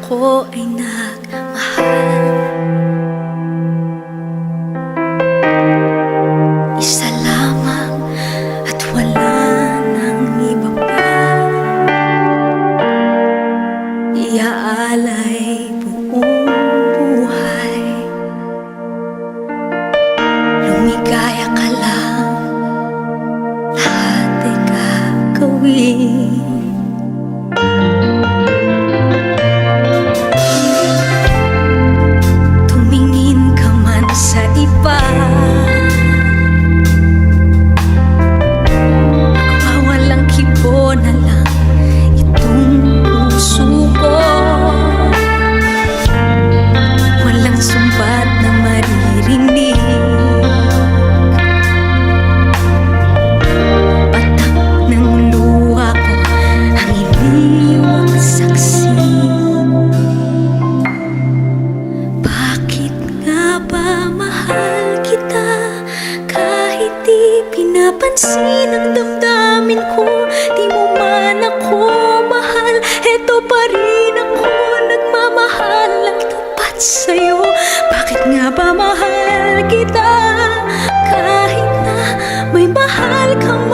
ako ay nagmahal. Isa lamang at wala nang iba pa. Iaalay buong buhay. Lumigaya ka lang, lahat ay gagawin. Tumingin ka man sa iba, magwawalang kibo na lang itong puso ko. Walang sumbat na maririnig, patak ng luha ko ang iniwang saksi. Bakit nga ba mahal kita kahit di pinapansin ang damdamin ko? Di mo man ako mahal, eto pa rin ako nagmamahal ang tapat sa'yo. Bakit nga ba mahal kita kahit na may mahal kang